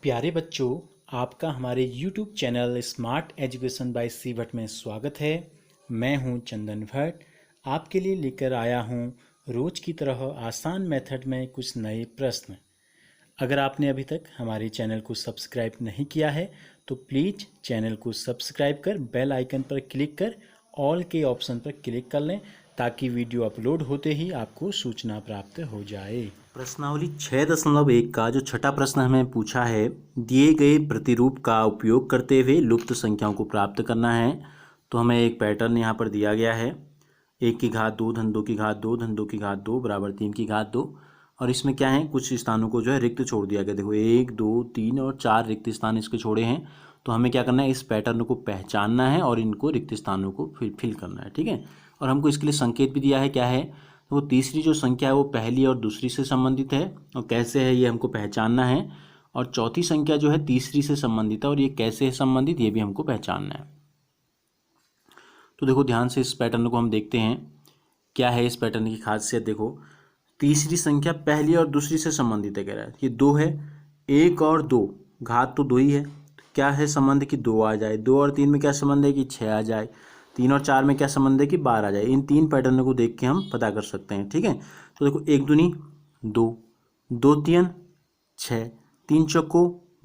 प्यारे बच्चों, आपका हमारे YouTube channel smart education by C Bhatt में स्वागत है। मैं हूं चंदन भट्ट। आपके लिए लेकर आया हूं रोज की तरह आसान मेथड में कुछ नए प्रश्न। अगर आपने अभी तक हमारे चैनल को सब्सक्राइब नहीं किया है तो प्लीज़ चैनल को सब्सक्राइब कर बेल आइकन पर क्लिक कर ऑल के ऑप्शन पर क्लिक कर लें ताकि वीडियो अपलोड होते ही आपको सूचना प्राप्त हो जाए। प्रश्नावली 6.1 का जो छठा प्रश्न हमें पूछा है, दिए गए प्रतिरूप का उपयोग करते हुए लुप्त संख्याओं को प्राप्त करना है। तो हमें एक पैटर्न यहाँ पर दिया गया है, 1 की घात 2 धन 2 की घात 2 धन 2 की घात 2 बराबर 3 की घात 2। और इसमें क्या है, कुछ स्थानों को जो है रिक्त छोड़ दिया गया। देखो 1 2 3 और 4 रिक्त स्थान इसके छोड़े हैं। तो हमें क्या करना है, इस पैटर्न को पहचानना है और इनको रिक्त स्थानों को फिल करना है। ठीक है, और हमको इसके लिए संकेत भी दिया है। क्या है, तो वो तीसरी जो संख्या है वो पहली और दूसरी से संबंधित है और कैसे है ये हमको पहचानना है। और चौथी संख्या जो है तीसरी से संबंधित है और ये कैसे है संबंधित ये भी हमको पहचानना है। तो देखो ध्यान से इस पैटर्न को हम देखते हैं। क्या है इस पैटर्न की खासियत, देखो तीसरी संख्या पहली और दूसरी से संबंधित है। कह रहा है ये 2 है, 1 और 2 घात तो 2 ही है। क्या है संबंध कि 2 आ जाए। 2 और 3 में क्या संबंध है कि 6 आ जाए। 3 और 4 में क्या संबंध है कि 12 आ जाए। इन तीन पैटर्न को देख के हम पता कर सकते हैं। ठीक है, तो देखो 1 दूनी 2, 2 तीन 6, 3 चौको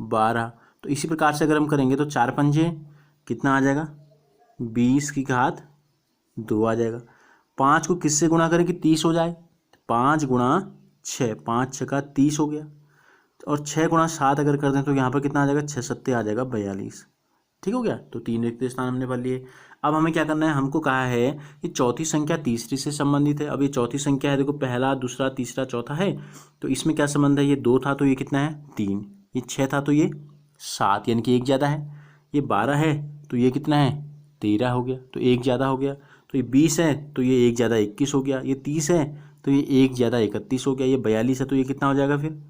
12। तो इसी प्रकार से अगर हम करेंगे तो 4 पंजे कितना आ जाएगा, 20 की घात 2 आ जाएगा। 5 को किससे गुणा करें कि 30 हो जाए, 5 गुणा 6, 5 6 का 30 हो गया। और 6 गुणा 7 अगर कर दें तो यहाँ पर कितना आ जाएगा, 6 सत्ते आ जाएगा 42। ठीक हो गया, तो 3 रिक्त स्थान हमने भर लिए। अब हमें क्या करना है, हमको कहा है कि चौथी संख्या तीसरी से संबंधित है। अब ये चौथी संख्या है, देखो पहला दूसरा तीसरा चौथा है, तो इसमें क्या संबंध है, ये 2 था तो ये कितना है 3, ये 6 था तो ये 7 यानी कि 1 ज़्यादा है। ये 12 है तो ये कितना है 13 हो गया, तो 1 ज़्यादा हो गया। तो ये 20 है तो ये 1 ज़्यादा 21 हो गया। ये 30 है तो ये 1 ज़्यादा 31 हो गया। ये 42 है तो ये कितना हो जाएगा, फिर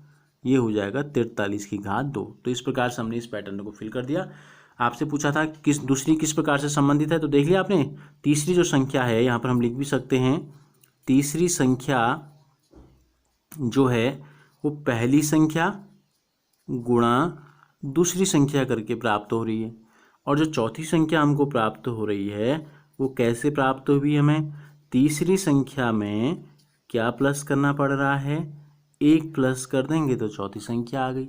ये हो जाएगा 43 की घात 2। तो इस प्रकार से हमने इस पैटर्न को फिल कर दिया। आपसे पूछा था दूसरी किस प्रकार से संबंधित है, तो देख लिया आपने। तीसरी जो संख्या है यहाँ पर हम लिख भी सकते हैं, तीसरी संख्या जो है वो पहली संख्या गुणा दूसरी संख्या करके प्राप्त हो रही है। और जो चौथी संख्या हमको प्राप्त हो रही है वो कैसे प्राप्त हुई, हमें तीसरी संख्या में क्या प्लस करना पड़ रहा है, 1 प्लस कर देंगे तो चौथी संख्या आ गई।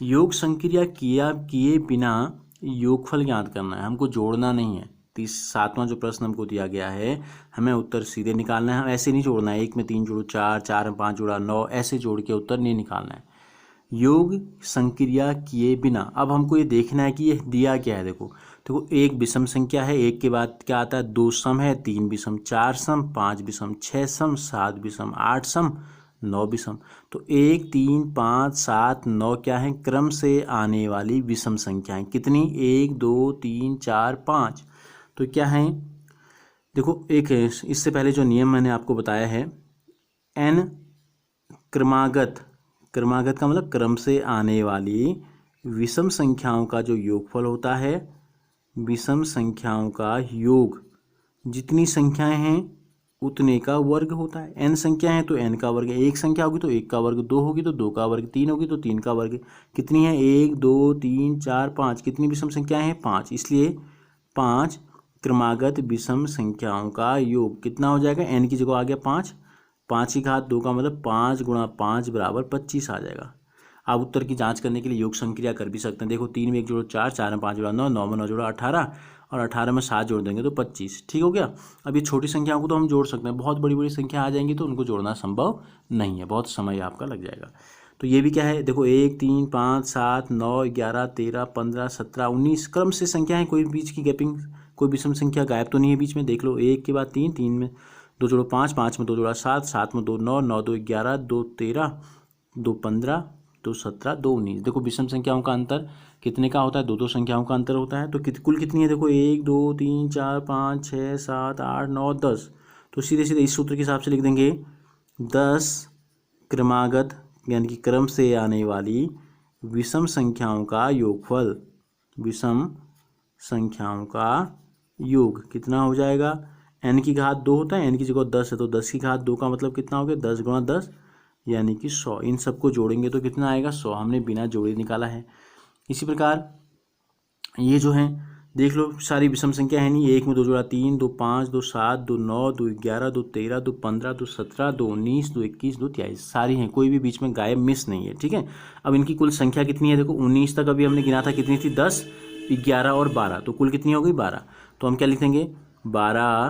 योग संक्रिया किए बिना योगफल ज्ञात करना है, हमको जोड़ना नहीं है। 7वां जो प्रश्न हमको दिया गया है, हमें उत्तर सीधे निकालना है। हम ऐसे नहीं जोड़ना है, 1 में 3 जोड़ो 4, 4 में 5 जोड़ा 9, ऐसे जोड़ के उत्तर नहीं निकालना है। योग संक्रिया किए बिना। अब हमको ये देखना है कि ये दिया क्या है। देखो एक विषम संख्या है, 1 के बाद क्या आता है 2 सम है, 3 विषम 4 सम 5 विषम 6 सम 7 विषम 8 सम 9 विषम। तो 1 3 5 7 9 क्या है, क्रम से आने वाली विषम संख्याएं। कितनी, 1 2 3 4 5। तो क्या है, देखो एक इससे पहले जो नियम मैंने आपको बताया है, n क्रमागत का मतलब क्रम से आने वाली विषम संख्याओं का जो योगफल होता है, विषम संख्याओं का योग जितनी संख्याएं हैं उतने का वर्ग होता है। n संख्या है तो n का वर्ग, एक संख्या होगी तो 1 का वर्ग, 2 होगी तो 2 का वर्ग, 3 होगी तो 3 का वर्ग। कितनी है, 1 2 3 4 5। कितनी विषम संख्याएं हैं, 5। इसलिए 5 क्रमागत विषम संख्याओं का योग कितना हो जाएगा, n की जगह आ गया 5, 5 की घात 2 का मतलब 5 गुणा 5 बराबर 25 आ जाएगा। आप उत्तर की जांच करने के लिए योग संक्रिया कर भी सकते हैं। देखो 3 में 1 जोड़ो 4, 4 में 5 जोड़ा 9, 9 में 9 जोड़ा 18 और 18 में 7 जोड़ देंगे तो 25। ठीक हो गया। अब ये छोटी संख्याओं को तो हम जोड़ सकते हैं, बहुत बड़ी बड़ी संख्या आ जाएंगी तो उनको जोड़ना संभव नहीं है, बहुत समय आपका लग जाएगा। तो ये भी क्या है, देखो 1 3 5 7 9 11 13 15 17 19 क्रम से संख्या है, कोई बीच की गैपिंग, कोई विषम संख्या गायब तो नहीं है बीच में। देख लो 1 के बाद 3, 3 में 2 जोड़ो 5, 5 में 2 जोड़ा 7, 7 में 2 9, 9 2 11, 2 13, 2 15, 2 17, 2 19। देखो विषम संख्याओं का अंतर कितने का होता है, 2 संख्याओं का अंतर होता है। तो कुल कितनी है, देखो 1 2 3 4 5 6 7 8 9 10। तो सीधे सीधे इस सूत्र के हिसाब से लिख देंगे, 10 क्रमागत यानी कि क्रम से आने वाली विषम संख्याओं का योगफल, विषम संख्याओं का योग कितना हो जाएगा, n की घात 2 होता है, n की जगह 10 है तो 10 की घात 2 का मतलब कितना हो गया, 10 गुणा 10 यानी कि 100। इन सबको जोड़ेंगे तो कितना आएगा 100, हमने बिना जोड़े निकाला है। इसी प्रकार ये जो है देख लो, सारी विषम संख्या है नहीं, 1 में 2 जोड़ा 3, 2 5, 2 7, 2 9, 2 11, 2 13, 2 15, 2 17, 2 19, 2 21, 2 23, सारी हैं, कोई भी बीच में गायब मिस नहीं है। ठीक है, अब इनकी कुल संख्या कितनी है, देखो 19 तक अभी हमने गिना था, कितनी थी 10, 11 और 12, तो कुल कितनी हो गई 12। तो हम क्या लिखेंगे 12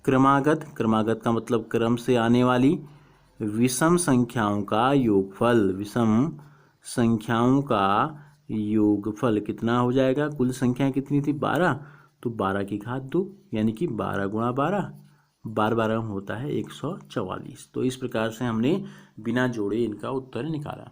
क्रमागत, क्रमागत का मतलब क्रम से आने वाली विषम संख्याओं का योगफल, विषम संख्याओं का योगफल कितना हो जाएगा, कुल संख्या कितनी थी 12, तो 12 की घात 2, यानी कि 12 गुणा 12, 12 12 होता है 144। तो इस प्रकार से हमने बिना जोड़े इनका उत्तर निकाला।